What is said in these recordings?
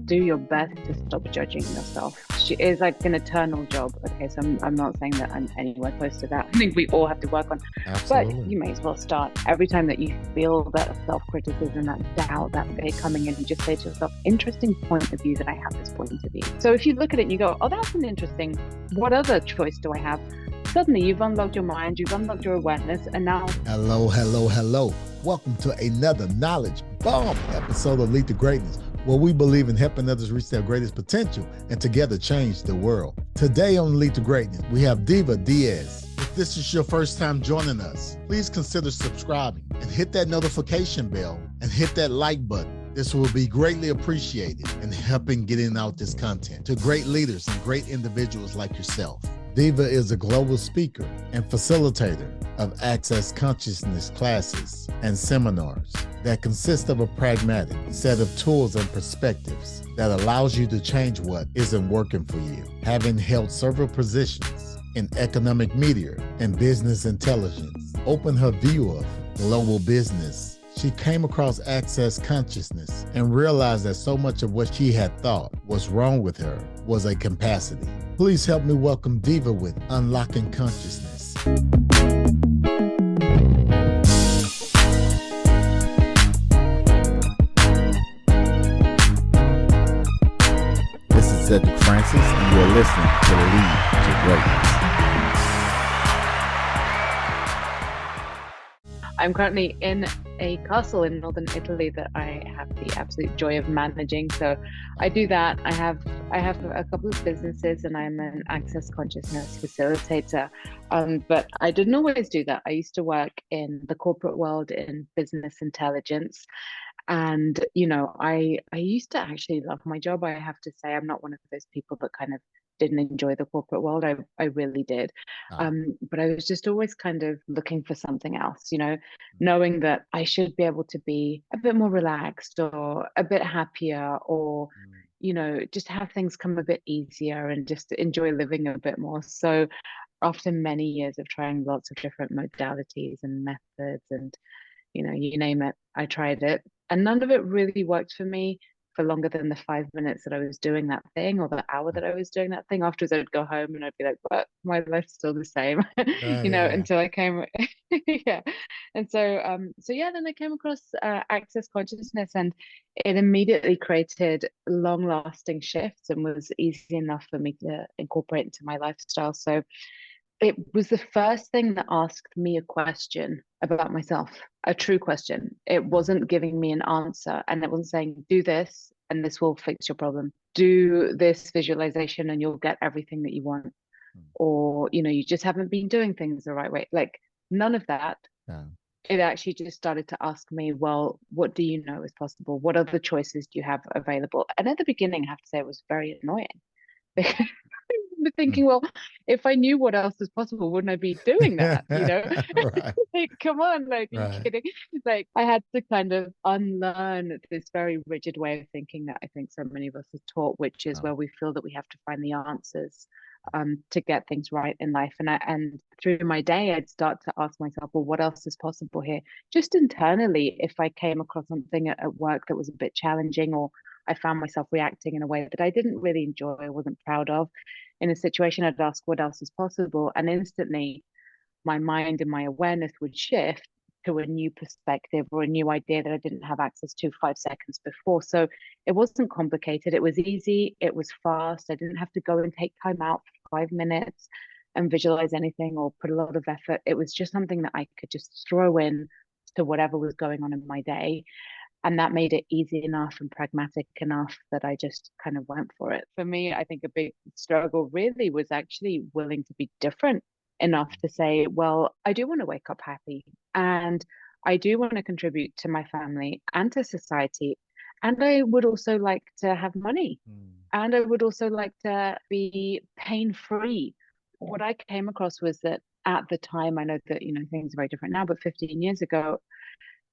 do your best to stop judging yourself. It is like an eternal job. Okay, so I'm not saying that I'm anywhere close to that. I think we all have to work on. Absolutely. But you may as well start every time that you feel that self-criticism, that doubt, that fear coming in, and just say to yourself, interesting point of view that I have this point of view. So if you look at it and you go, oh, that's an interesting, what other choice do I have? Suddenly you've unlocked your mind, you've unlocked your awareness, and now... Hello. Welcome to another knowledge bomb episode of Lead to Greatness, where we believe in helping others reach their greatest potential and together change the world. Today on Lead to Greatness, we have Diva Diaz. If this is your first time joining us, please consider subscribing and hit that notification bell and hit that like button. This will be greatly appreciated in helping getting out this content to great leaders and great individuals like yourself. Diva is a global speaker and facilitator of Access Consciousness classes and seminars that consist of a pragmatic set of tools and perspectives that allows you to change what isn't working for you. Having held several positions in economic media and business intelligence, opened her view of global business. She came across Access Consciousness and realized that so much of what she had thought was wrong with her was a capacity. Please help me welcome Diva with Unlocking Consciousness. This is Cedric Francis, and you're listening to Lead to Greatness. I'm currently in a castle in northern Italy that I have the absolute joy of managing. So I do that. I have a couple of businesses, and I'm an access consciousness facilitator. But I didn't always do that. I used to work in the corporate world in business intelligence. And, I used to actually love my job. I have to say, I'm not one of those people that kind of didn't enjoy the corporate world. I really did. But I was just always kind of looking for something else, knowing that I should be able to be a bit more relaxed or a bit happier or, just have things come a bit easier and just enjoy living a bit more. So after many years of trying lots of different modalities and methods and, you name it, I tried it. And none of it really worked for me for longer than the 5 minutes that I was doing that thing or the hour that I was doing that thing. Afterwards, I'd go home and I'd be like, but my life's still the same, until I came, yeah. And then I came across Access Consciousness, and it immediately created long lasting shifts and was easy enough for me to incorporate into my lifestyle. So it was the first thing that asked me a question about myself, a true question. It wasn't giving me an answer, and it wasn't saying, do this and this will fix your problem. Do this visualization and you'll get everything that you want. Or, you just haven't been doing things the right way. Like none of that. Yeah. It actually just started to ask me, well, what do you know is possible? What other choices do you have available? And at the beginning, I have to say, it was very annoying. Thinking, well, if I knew what else is possible, wouldn't I be doing that? Right. Like, come on, like, are you kidding? Like, I had to kind of unlearn this very rigid way of thinking that I think so many of us are taught, which is where we feel that we have to find the answers to get things right in life. And through my day, I'd start to ask myself, well, what else is possible here? Just internally, if I came across something at work that was a bit challenging, or I found myself reacting in a way that I didn't really enjoy, I wasn't proud of, in a situation, I'd ask what else is possible. And instantly my mind and my awareness would shift to a new perspective or a new idea that I didn't have access to 5 seconds before. So it wasn't complicated. It was easy. It was fast. I didn't have to go and take time out for 5 minutes and visualize anything or put a lot of effort. It was just something that I could just throw in to whatever was going on in my day. And that made it easy enough and pragmatic enough that I just kind of went for it. For me, I think a big struggle really was actually willing to be different enough to say, well, I do want to wake up happy, and I do want to contribute to my family and to society. And I would also like to have money. And I would also like to be pain-free. What I came across was that at the time, I know that, things are very different now, but 15 years ago,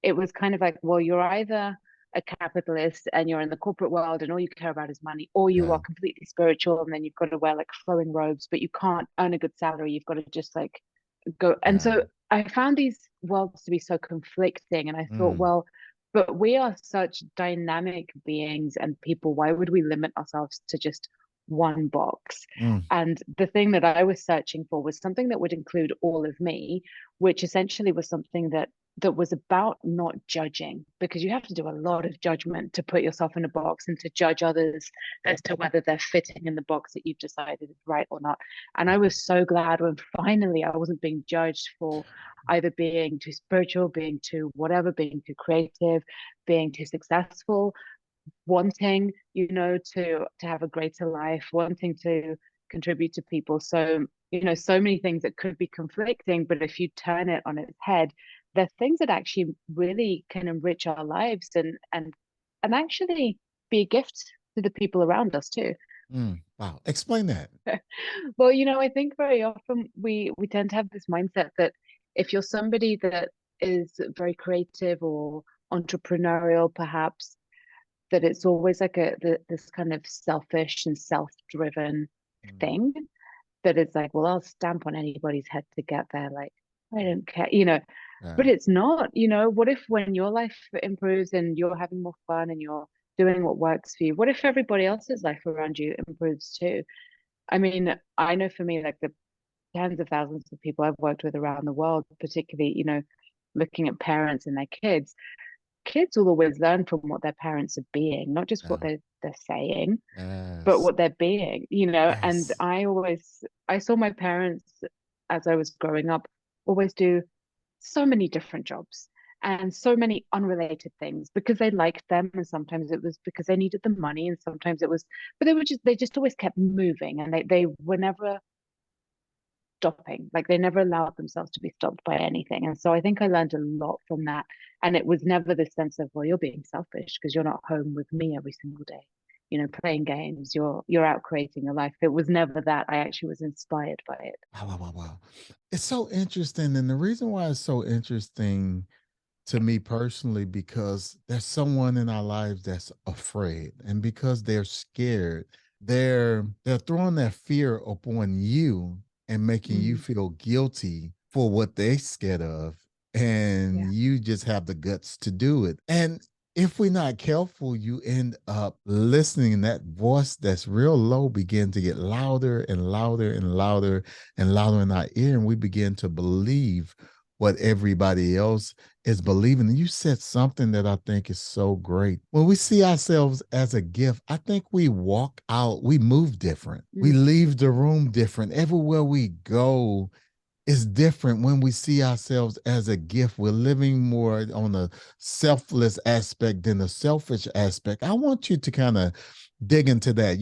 it was kind of like, well, you're either a capitalist and you're in the corporate world and all you care about is money, or you are completely spiritual and then you've got to wear like flowing robes, but you can't earn a good salary. You've got to just like go. And so I found these worlds to be so conflicting. And I thought, well, but we are such dynamic beings and people. Why would we limit ourselves to just one box? Mm. And the thing that I was searching for was something that would include all of me, which essentially was something that was about not judging, because you have to do a lot of judgment to put yourself in a box and to judge others as to whether they're fitting in the box that you've decided is right or not. And I was so glad when finally I wasn't being judged for either being too spiritual, being too whatever, being too creative, being too successful, wanting, to have a greater life, wanting to contribute to people. So, so many things that could be conflicting, but if you turn it on its head, they're things that actually really can enrich our lives and actually be a gift to the people around us too. Wow. Explain that. Well, I think very often we tend to have this mindset that if you're somebody that is very creative or entrepreneurial, perhaps, that it's always like this kind of selfish and self-driven Mm. thing that it's like, well, I'll stamp on anybody's head to get there. Like, I don't care, but Yeah. it's not, what if when your life improves and you're having more fun and you're doing what works for you, what if everybody else's life around you improves too? I mean, I know for me, like the tens of thousands of people I've worked with around the world, particularly, looking at parents and their kids will always learn from what their parents are being, not just what Yeah. they're saying, but Yes. what they're being. And Yes. I saw my parents as I was growing up always do so many different jobs and so many unrelated things because they liked them, and sometimes it was because they needed the money, and sometimes it was, but they just always kept moving, and they were never stopping. Like they never allowed themselves to be stopped by anything. And so I think I learned a lot from that. And it was never the sense of, well, you're being selfish because you're not home with me every single day, playing games, you're out creating your life. It was never that. I actually was inspired by it. Wow, wow, wow, wow. It's so interesting. And the reason why it's so interesting to me personally, because there's someone in our lives that's afraid. And because they're scared, they're throwing that fear upon you and making you Mm, feel guilty for what they're scared of. And yeah. you just have the guts to do it. And if we're not careful, you end up listening, and that voice that's real low begin to get louder and louder and louder and louder in our ear, and we begin to believe what everybody else is believing. And you said something that I think is so great. When we see ourselves as a gift, I think we walk out, we move different, we Mm, leave the room different. Everywhere we go, it's different when we see ourselves as a gift. We're living more on a selfless aspect than a selfish aspect. I want you to kind of dig into that.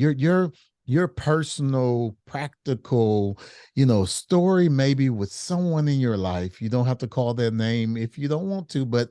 Your personal, practical, story maybe with someone in your life. You don't have to call their name if you don't want to, but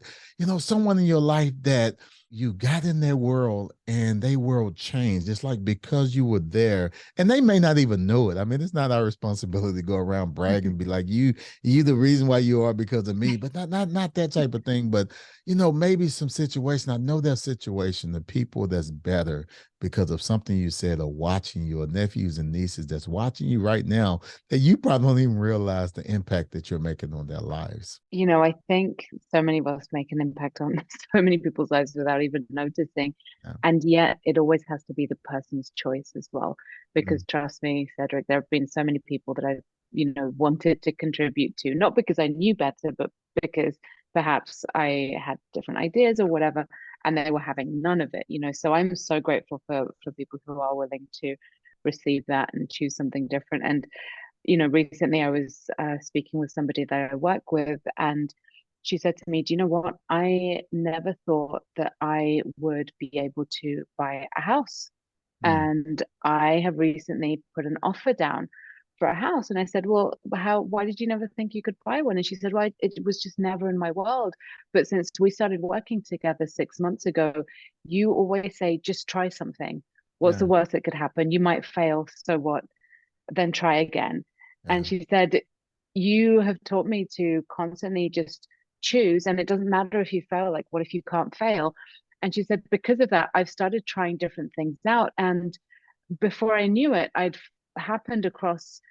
someone in your life that you got in their world and their world changed. It's like because you were there, and they may not even know it. I mean, it's not our responsibility to go around bragging and be like, you the reason why you are because of me, but not that type of thing. But maybe some situation. I know that situation, the people that's better because of something you said, or watching you, or nephews and nieces that's watching you right now, that you probably don't even realize the impact that you're making on their lives. I think so many of us make an impact on so many people's lives without even noticing. Yeah. And yet it always has to be the person's choice as well. Mm. Because trust me, Cedric, there have been so many people that I've, wanted to contribute to, not because I knew better, but because perhaps I had different ideas or whatever, and they were having none of it. So I'm so grateful for people who are willing to receive that and choose something different. And recently I was speaking with somebody that I work with, and she said to me, do you know what? I never thought that I would be able to buy a house. Mm. And I have recently put an offer down for a house. And I said, well, why did you never think you could buy one? And she said, well, it was just never in my world. But since we started working together 6 months ago, you always say, just try something. What's the Yeah. worst that could happen? You might fail. So what? Then try again. Yeah. And she said, you have taught me to constantly just choose. And it doesn't matter if you fail. Like, what if you can't fail? And she said, because of that, I've started trying different things out. And before I knew it, I'd happened across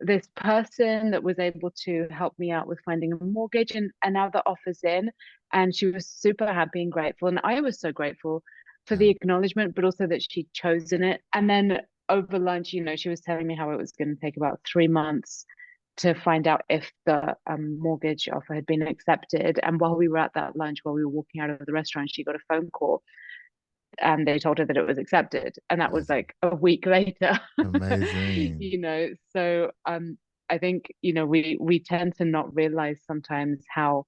this person that was able to help me out with finding a mortgage, and now the offer's in, and she was super happy and grateful, and I was so grateful for the acknowledgement, but also that she'd chosen it. And then over lunch, she was telling me how it was going to take about 3 months to find out if the mortgage offer had been accepted. And while we were at that lunch, while we were walking out of the restaurant, she got a phone call and they told her that it was accepted, and that was Amazing. like a week later. Amazing. So I think we tend to not realize sometimes how,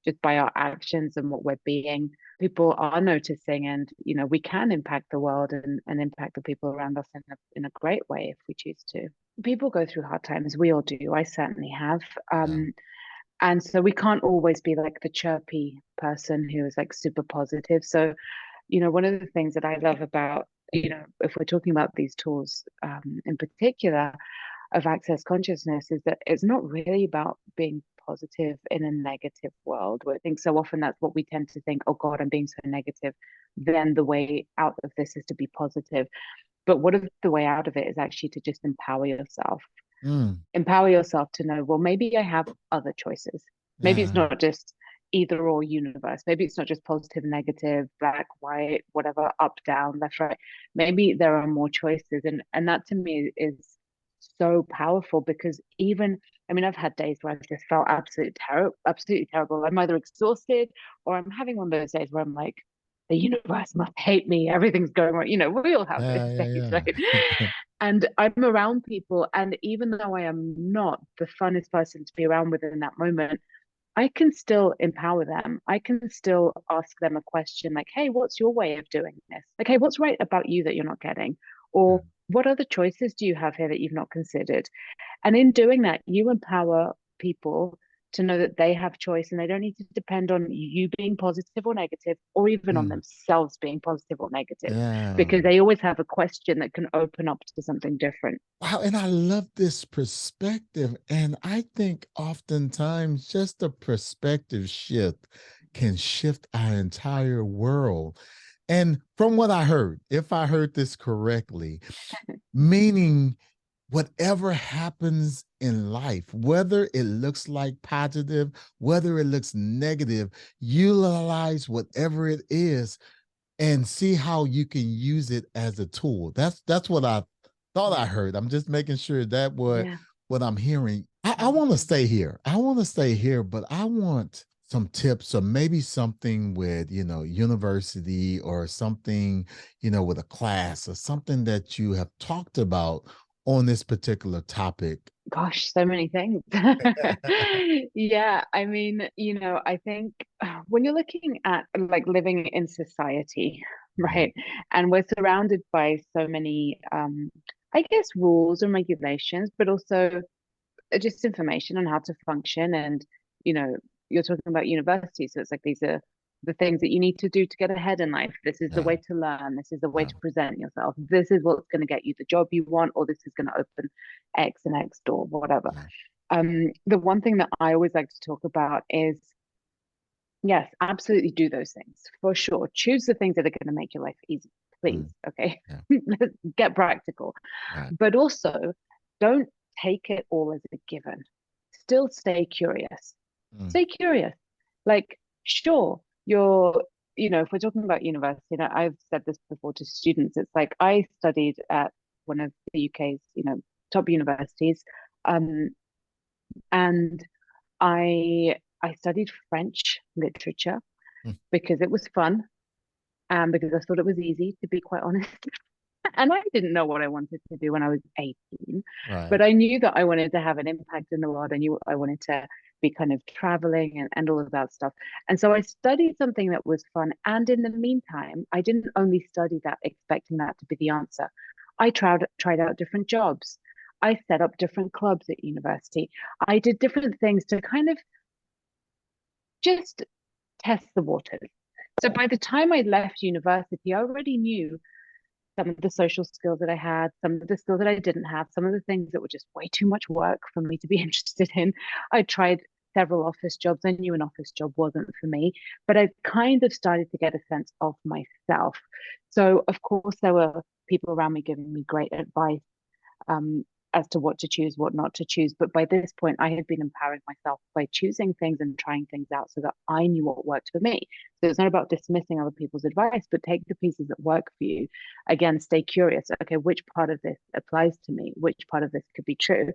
just by our actions and what we're being, people are noticing, and we can impact the world and impact the people around us in a great way if we choose to. People go through hard times. We all do. I certainly have. Yeah. And so we can't always be like the chirpy person who is like super positive. So one of the things that I love about, if we're talking about these tools in particular of access consciousness, is that it's not really about being positive in a negative world. Where I think so often that's what we tend to think, oh God, I'm being so negative. Then the way out of this is to be positive. But what if the way out of it is actually to just empower yourself? Mm. Empower yourself to know, well, maybe I have other choices. Maybe it's Yeah. not just either or universe. Maybe it's not just positive, negative, black, white, whatever, up, down, left, right. Maybe there are more choices. And that to me is so powerful, because even, I mean, I've had days where I've just felt absolutely terrible. I'm either exhausted or I'm having one of those days where I'm like, the universe must hate me. Everything's going wrong. We all have those days, Yeah. right? And I'm around people, and even though I am not the funnest person to be around with in that moment, I can still empower them. I can still ask them a question like, hey, what's your way of doing this? Like, hey, what's right about you that you're not getting? Yeah. Or what other choices do you have here that you've not considered? And in doing that, you empower people to know that they have choice, and they don't need to depend on you being positive or negative, or even on Mm. themselves being positive or negative, Yeah. because they always have a question that can open up to something different. Wow. And I love this perspective. And I think oftentimes just a perspective shift can shift our entire world. And from what I heard, if I heard this correctly, meaning whatever happens in life, whether it looks like positive, whether it looks negative, utilize whatever it is and see how you can use it as a tool. That's what I thought I heard. I'm just making sure that Yeah. what I'm hearing. I want to stay here. I want to stay here, but I want some tips or maybe something with, university or something, with a class or something that you have talked about on this particular topic. Gosh, so many things. Yeah, I mean, I think when you're looking at like living in society, right, and we're surrounded by so many, I guess, rules and regulations, but also just information on how to function. And, you know, you're talking about university, so it's like these are the things that you need to do to get ahead in life. This is the Yeah, way to learn. This is the way yeah, to present yourself. This is what's going to get you the job you want, or this is going to open X and X door, whatever. yeah. The one thing that I always like to talk about is, yes, absolutely do those things for sure. Choose the things that are going to make your life easy, please. Mm, Okay. yeah, Let's get practical. right. But also, don't take it all as a given. Still stay curious. Mm, Stay curious. Like, sure, if we're talking about university, I've said this before to students, it's like I studied at one of the UK's, top universities. Um, and I studied French literature mm, because it was fun and because I thought it was easy, to be quite honest. And I didn't know what I wanted to do when I was 18, right. but I knew that I wanted to have an impact in the world. I knew I wanted to be kind of traveling and all of that stuff. And so I studied something that was fun. And in the meantime, I didn't only study that expecting that to be the answer. I tried out different jobs. I set up different clubs at university. I did different things to kind of just test the waters. So by the time I left university, I already knew some of the social skills that I had, some of the skills that I didn't have, some of the things that were just way too much work for me to be interested in. I tried several office jobs. I knew an office job wasn't for me, but I kind of started to get a sense of myself. So, of course, there were people around me giving me great advice. Um, as to what to choose, what not to choose. But by this point, I had been empowering myself by choosing things and trying things out so that I knew what worked for me. So it's not about dismissing other people's advice, but take the pieces that work for you. Again, stay curious. Okay, which part of this applies to me? Which part of this could be true?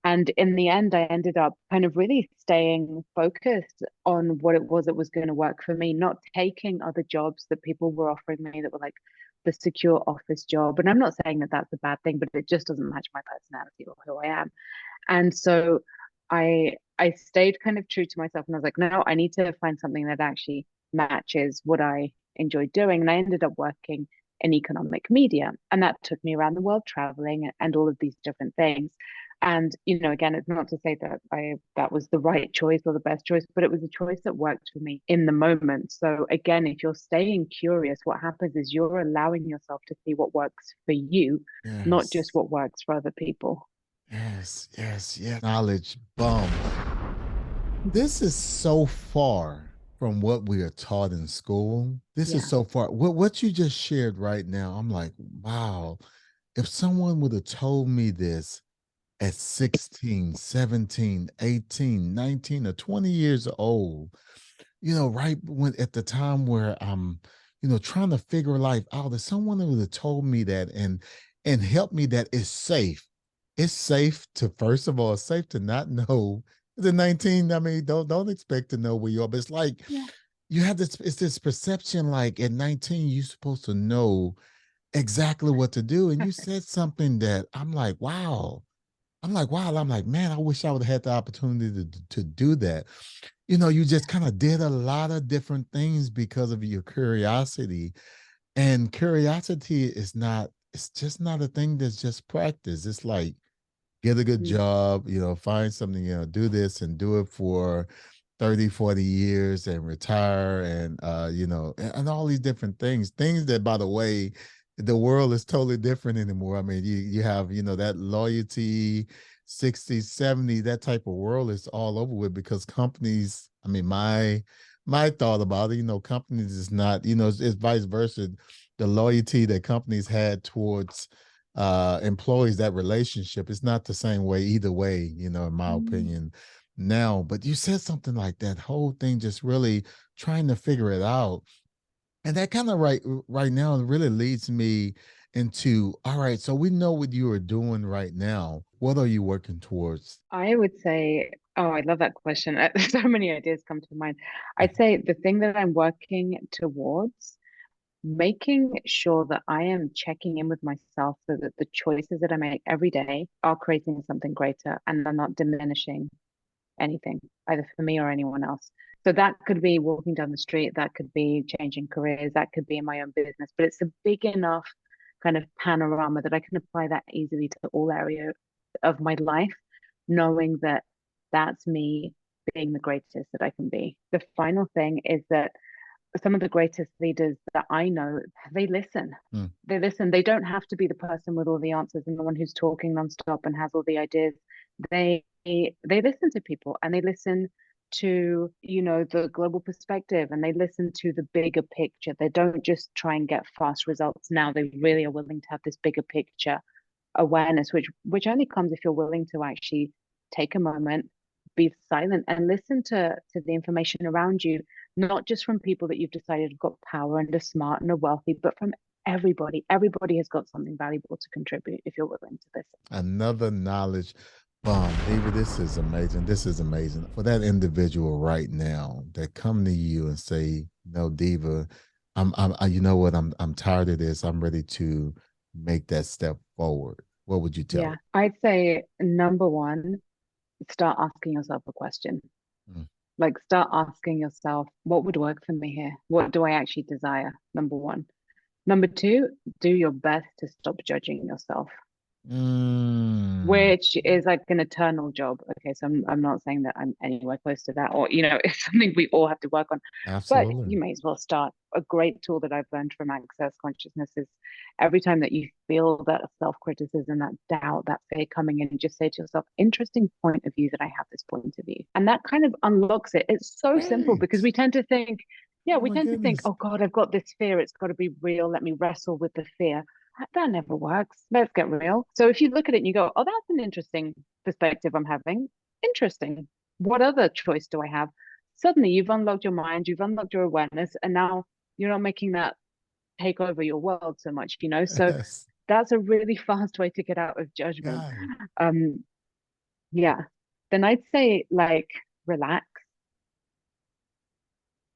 And in the end, I ended up kind of really staying focused on what it was that was going to work for me, not taking other jobs that people were offering me that were like the secure office job. And I'm not saying that that's a bad thing, but it just doesn't match my personality or who I am. And so I stayed kind of true to myself, and I was like, no, I need to find something that actually matches what I enjoy doing. And I ended up working in economic media, and that took me around the world traveling and all of these different things. And again, it's not to say that that was the right choice or the best choice, but it was a choice that worked for me in the moment. So again, if you're staying curious, what happens is you're allowing yourself to see what works for you, not just Yes. what works for other people. Yes, yes, yes. Knowledge bomb. This is so far from what we are taught in school. This is Yeah. so far. What you just shared right now, I'm like, wow. If someone would have told me this at 16, 17, 18, 19, or 20 years old, right when at the time where I'm, trying to figure life out, if someone would have told me that and helped me that it's safe. It's safe to, first of all, it's safe to not know the 19. I mean, don't expect to know where you are, but it's like Yeah. you have this, it's this perception like at 19, you're supposed to know exactly what to do. And you said something that I'm like, wow. I'm like, wow. I'm like, man, I wish I would have had the opportunity to do that. You just kind of did a lot of different things because of your curiosity. And curiosity is not, it's just not a thing that's just practice. It's like, get a good Mm. job, find something, do this and do it for 30, 40 years and retire and and all these different things that, by the way, the world is totally different anymore. I mean, you have, that loyalty, 60, 70, that type of world is all over with because companies, I mean, my thought about it, companies is not, it's vice versa. The loyalty that companies had towards employees, that relationship is not the same way either way, in my Mm. opinion now. But you said something like that whole thing, just really trying to figure it out. And that kind of right now really leads me into, all right, so we know what you are doing right now. What are you working towards? I would say, oh, I love that question. So many ideas come to mind. I'd say the thing that I'm working towards, making sure that I am checking in with myself so that the choices that I make every day are creating something greater and are not diminishing anything, either for me or anyone else. So that could be walking down the street, that could be changing careers, that could be in my own business, but it's a big enough kind of panorama that I can apply that easily to all areas of my life, knowing that that's me being the greatest that I can be. The final thing is that some of the greatest leaders that I know, they listen. Mm. They listen. They don't have to be the person with all the answers and the one who's talking nonstop and has all the ideas. They listen to people, and they listen to the global perspective, and they listen to the bigger picture. They don't just try and get fast results now. They really are willing to have this bigger picture awareness, which only comes if you're willing to actually take a moment, be silent, and listen to the information around you, not just from people that you've decided have got power and are smart and are wealthy, but from everybody. Everybody has got something valuable to contribute if you're willing to listen. Another knowledge bomb. David, this is amazing. This is amazing. For that individual right now that come to you and say, no, Diva, you know what, I'm tired of this. I'm ready to make that step forward. What would you tell Yeah, them? I'd say number one, start asking yourself a question. Mm. Like, start asking yourself, what would work for me here? What do I actually desire? Number one. Number two, do your best to stop judging yourself, Mm. which is like an eternal job. Okay, so I'm not saying that I'm anywhere close to that, or it's something we all have to work on. But Absolutely. you may as well start. A great tool that I've learned from Access Consciousness is every time that you feel that self-criticism, that doubt, that fear coming in, just say to yourself, interesting point of view that I have this point of view. And that kind of unlocks it. It's so simple because Right. we tend to think, yeah, Oh we my tend to think, goodness. oh God, I've got this fear. It's got to be real. Let me wrestle with the fear. that never works. Let's get real. So if you look at it and you go, oh, that's an interesting perspective I'm having. Interesting. What other choice do I have? Suddenly you've unlocked your mind, you've unlocked your awareness, and now you're not making that take over your world so much, So Yes. that's a really fast way to get out of judgment. God. Um, yeah. Then I'd say like relax,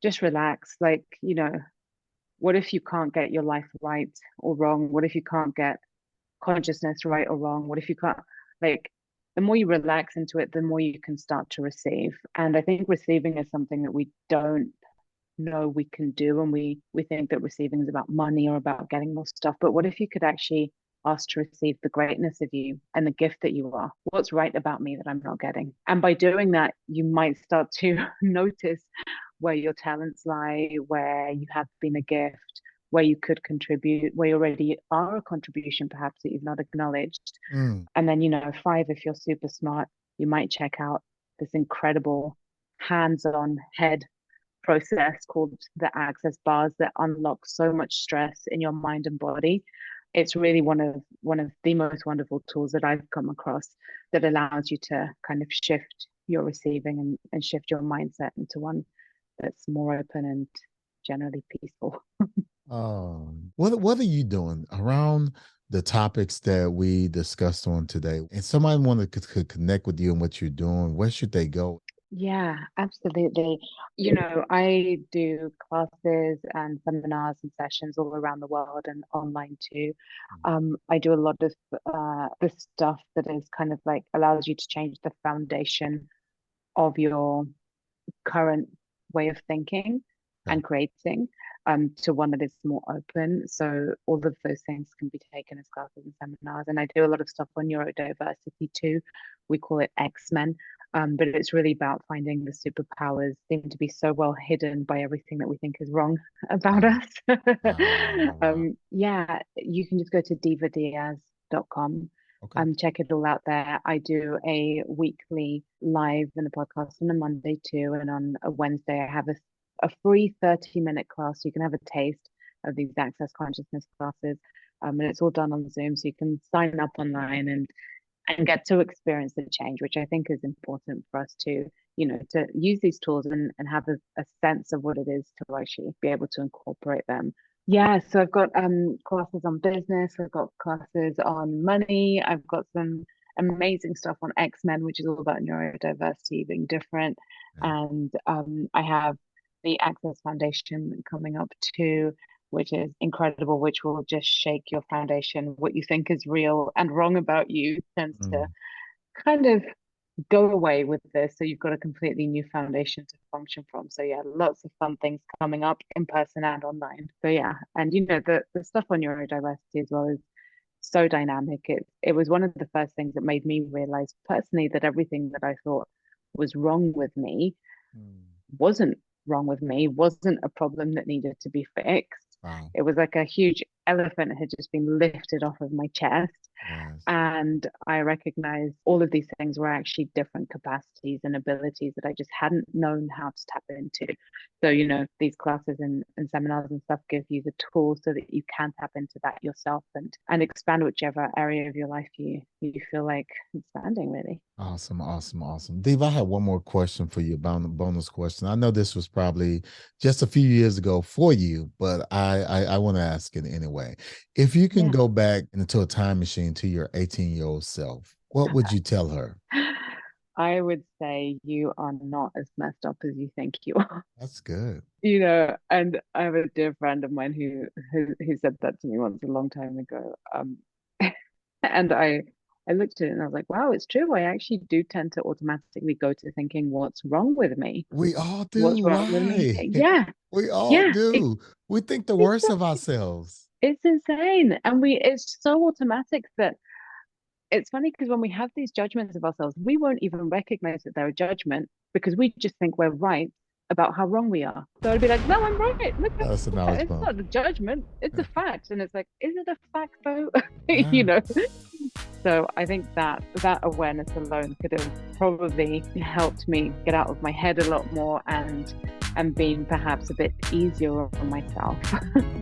just relax. Like, what if you can't get your life right or wrong? What if you can't get consciousness right or wrong? What if you can't, like, the more you relax into it, the more you can start to receive. And I think receiving is something that we don't know we can do. And we think that receiving is about money or about getting more stuff. But what if you could actually ask to receive the greatness of you and the gift that you are? What's right about me that I'm not getting? And by doing that, you might start to notice where your talents lie, where you have been a gift, where you could contribute, where you already are a contribution, perhaps that you've not acknowledged. Mm. And then, 5, if you're super smart, you might check out this incredible hands-on head process called the access bars that unlock so much stress in your mind and body. It's really one of the most wonderful tools that I've come across that allows you to kind of shift your receiving and shift your mindset into one that's more open and generally peaceful. What are you doing around the topics that we discussed on today? And somebody wanted could connect with you and what you're doing. Where should they go? Yeah, absolutely. I do classes and seminars and sessions all around the world and online too. I do a lot of the stuff that is kind of like allows you to change the foundation of your current way of thinking Okay. and creating to one that is more open. So all of those things can be taken as classes and seminars. And I do a lot of stuff on neurodiversity too. We call it X-Men. But it's really about finding the superpowers seem to be so well hidden by everything that we think is wrong about Wow. us. Wow. Wow. Yeah, you can just go to divadiaz.com. Okay. Check it all out there. I do a weekly live and a podcast on a Monday too, and on a Wednesday I have a free 30-minute class. So you can have a taste of these access consciousness classes, and it's all done on Zoom. So you can sign up online and get to experience the change, which I think is important for us to use these tools and have a sense of what it is to actually be able to incorporate them. Yeah, so I've got classes on business, I've got classes on money, I've got some amazing stuff on X-Men, which is all about neurodiversity being different. Yeah. And I have the Access Foundation coming up too, which is incredible, which will just shake your foundation. What you think is real and wrong about you tends to kind of go away with this. So you've got a completely new foundation to function from. So yeah, lots of fun things coming up in person and online. So yeah, and the stuff on neurodiversity as well is so dynamic. It was one of the first things that made me realize personally that everything that I thought was wrong with me wasn't wrong with me, wasn't a problem that needed to be fixed. Wow. It was like a huge elephant had just been lifted off of my chest. Yes. And I recognized all of these things were actually different capacities and abilities that I just hadn't known how to tap into. So, these classes and seminars and stuff give you the tools so that you can tap into that yourself and expand whichever area of your life you feel like expanding, really. Awesome, awesome, awesome. Diva, I have one more question for you, bonus question. I know this was probably just a few years ago for you, but I want to ask it anyway. If you can go back into a time machine to your 18-year-old self, what would you tell her? I would say you are not as messed up as you think you are. That's good. And I have a dear friend of mine who said that to me once a long time ago. And I looked at it and I was like, wow, it's true. I actually do tend to automatically go to thinking, what's wrong with me? We all do. What's wrong with me? Why? Yeah. We all Yeah. do. We think the worst of ourselves. It's insane. And it's so automatic that it's funny because when we have these judgments of ourselves, we won't even recognize that they're a judgment because we just think we're right about how wrong we are. So I'd be like, no, I'm right. Look, That's a knowledge it's bomb. not a judgment, it's a fact. And it's like, is it a fact though? Yeah. So I think that awareness alone could have probably helped me get out of my head a lot more and and being perhaps a bit easier on myself.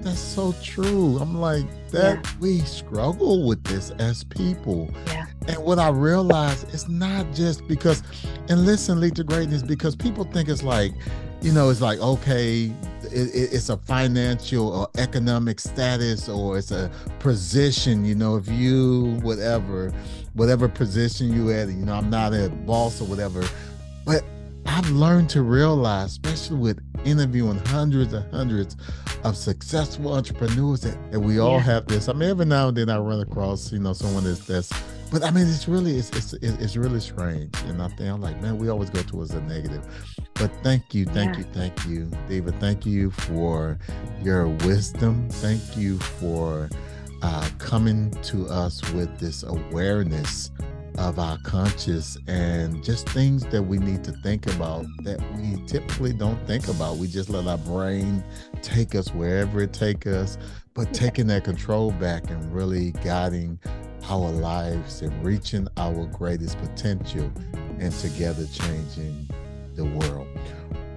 That's so true. I'm like that. Yeah. We struggle with this as people. Yeah. And what I realize, it's not just because, and listen, Lead to Greatness, because people think it's like, it's like, okay, it's a financial or economic status, or it's a position, if you, whatever position you at, I'm not a boss or whatever. But I've learned to realize, especially with interviewing hundreds and hundreds of successful entrepreneurs, that we all have this. I mean, every now and then I run across, someone that's, but I mean, it's really strange. And I think I'm like, man, we always go towards the negative. But thank you, Diva. Thank you for your wisdom. Thank you for coming to us with this awareness of our conscious and just things that we need to think about that we typically don't think about. We just let our brain take us wherever it takes us, but taking that control back and really guiding our lives and reaching our greatest potential and together changing the world.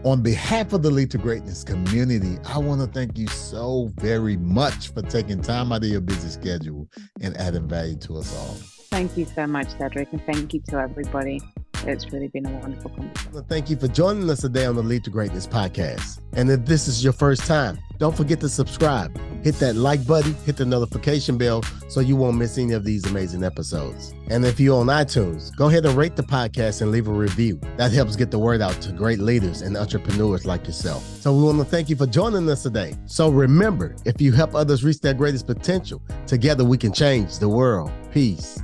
On behalf of the Lead to Greatness community, I want to thank you so very much for taking time out of your busy schedule and adding value to us all. Thank you so much, Cedric, and thank you to everybody. It's really been a wonderful conversation. Well, thank you for joining us today on the Lead to Greatness podcast. And if this is your first time, don't forget to subscribe. Hit that like button, hit the notification bell so you won't miss any of these amazing episodes. And if you're on iTunes, go ahead and rate the podcast and leave a review. That helps get the word out to great leaders and entrepreneurs like yourself. So we want to thank you for joining us today. So remember, if you help others reach their greatest potential, together we can change the world. Peace.